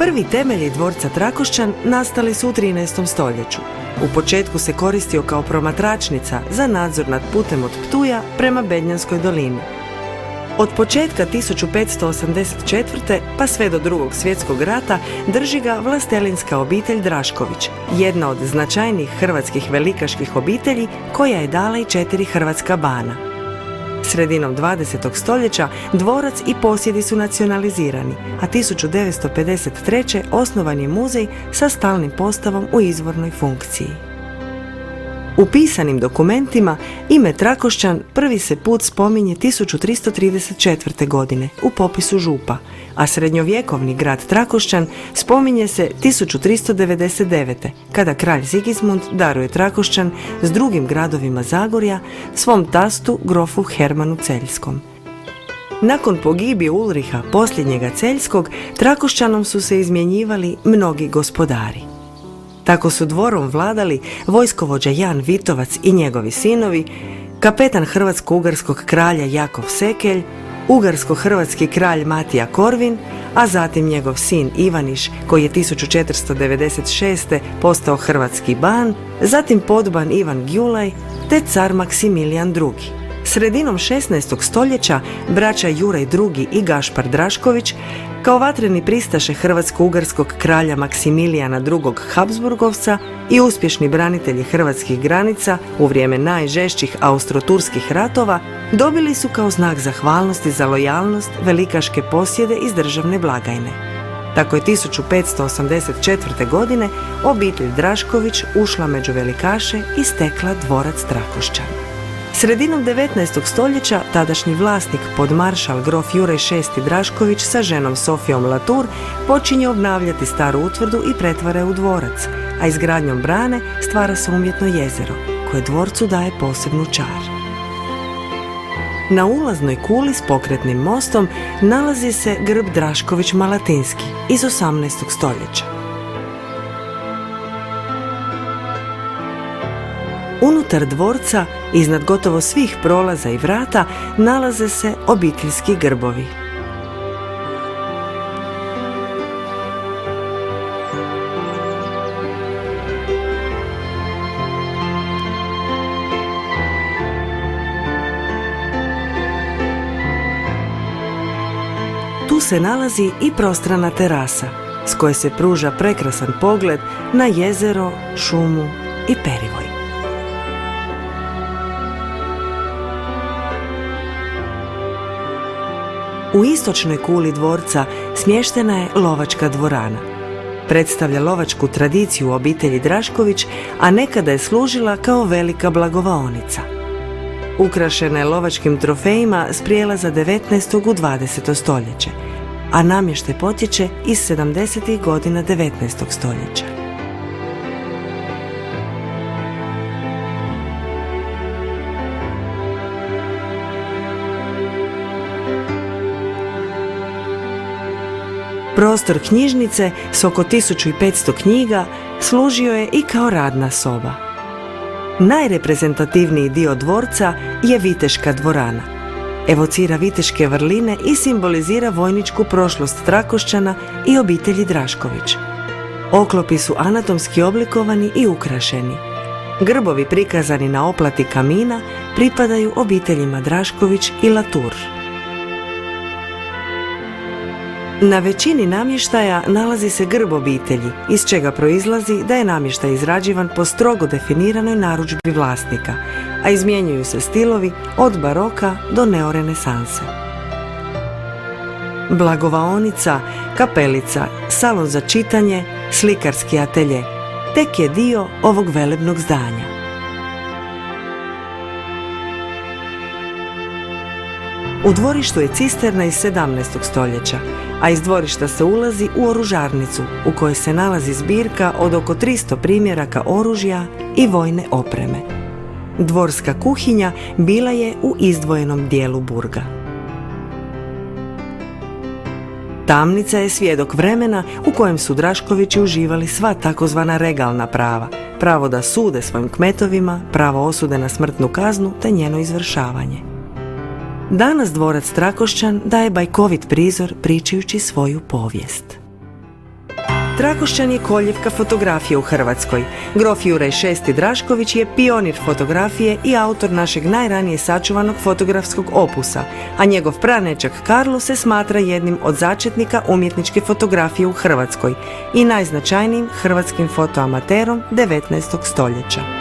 Prvi temelji dvorca Trakošćan nastali su u 13. stoljeću. U početku se koristio kao promatračnica za nadzor nad putem od Ptuja prema Bednjanskoj dolini. Od početka 1584. pa sve do Drugog svjetskog rata drži ga vlastelinska obitelj Drašković, jedna od značajnijih hrvatskih velikaških obitelji koja je dala i 4 hrvatska bana. Sredinom 20. stoljeća dvorac i posjedi su nacionalizirani, a 1953. osnovan je muzej sa stalnim postavom u izvornoj funkciji. U pisanim dokumentima ime Trakošćan prvi se put spominje 1334. godine u popisu župa, a srednjovjekovni grad Trakošćan spominje se 1399. kada kralj Sigismund daruje Trakošćan s drugim gradovima Zagorja svom tastu grofu Hermanu Celjskom. Nakon pogibije Ulriha posljednjega Celjskog, Trakošćanom su se izmjenjivali mnogi gospodari. Tako su dvorom vladali vojskovođa Jan Vitovac i njegovi sinovi, kapetan hrvatsko-ugarskog kralja Jakov Sekelj, ugarsko-hrvatski kralj Matija Korvin, a zatim njegov sin Ivaniš, koji je 1496. postao hrvatski ban, zatim podban Ivan Gjulaj, te car Maksimilijan II. Sredinom 16. stoljeća braća Juraj II. I Gašpar Drašković, kao vatreni pristaše hrvatsko-ugarskog kralja Maksimilijana II. Habsburgovca i uspješni branitelji hrvatskih granica u vrijeme najžešćih austro-turskih ratova, dobili su kao znak zahvalnosti za lojalnost velikaške posjede iz državne blagajne. Tako je 1584. godine obitelj Drašković ušla među velikaše i stekla dvorac Trakošćan. Sredinom 19. stoljeća tadašnji vlasnik podmaršal grof Juraj VI. Drašković sa ženom Sofijom Latour počinje obnavljati staru utvrdu i pretvara je u dvorac, a izgradnjom brane stvara se umjetno jezero, koje dvorcu daje posebnu čar. Na ulaznoj kuli s pokretnim mostom nalazi se grb Drašković-Malatinski iz 18. stoljeća. Unutar dvorca, iznad gotovo svih prolaza i vrata, nalaze se obiteljski grbovi. Tu se nalazi i prostrana terasa, s koje se pruža prekrasan pogled na jezero, šumu i perivoj. U istočnoj kuli dvorca smještena je lovačka dvorana. Predstavlja lovačku tradiciju obitelji Drašković, a nekada je služila kao velika blagovaonica. Ukrašena je lovačkim trofejima s prijelaza 19. u 20. stoljeće, a namještaj potječe iz 70. godina 19. stoljeća. Prostor knjižnice s oko 1500 knjiga služio je i kao radna soba. Najreprezentativniji dio dvorca je viteška dvorana. Evocira viteške vrline i simbolizira vojničku prošlost Trakošćana i obitelji Drašković. Oklopi su anatomski oblikovani i ukrašeni. Grbovi prikazani na oplati kamina pripadaju obiteljima Drašković i Latour. Na većini namještaja nalazi se grb obitelji, iz čega proizlazi da je namještaj izrađivan po strogo definiranoj narudžbi vlasnika, a izmjenjuju se stilovi od baroka do neorenesanse. Blagovaonica, kapelica, salon za čitanje, slikarski atelje tek je dio ovog velebnog zdanja. U dvorištu je cisterna iz 17. stoljeća, a iz dvorišta se ulazi u oružarnicu u kojoj se nalazi zbirka od oko 300 primjeraka oružja i vojne opreme. Dvorska kuhinja bila je u izdvojenom dijelu burga. Tamnica je svjedok vremena u kojem su Draškovići uživali sva takozvana regalna prava, pravo da sude svojim kmetovima, pravo osude na smrtnu kaznu te njeno izvršavanje. Danas dvorac Trakošćan daje bajkovit prizor pričajući svoju povijest. Trakošćan je koljevka fotografije u Hrvatskoj. Grof Juraj VI. Drašković je pionir fotografije i autor našeg najranije sačuvanog fotografskog opusa, a njegov pranećak Karlo se smatra jednim od začetnika umjetničke fotografije u Hrvatskoj i najznačajnijim hrvatskim fotoamaterom 19. stoljeća.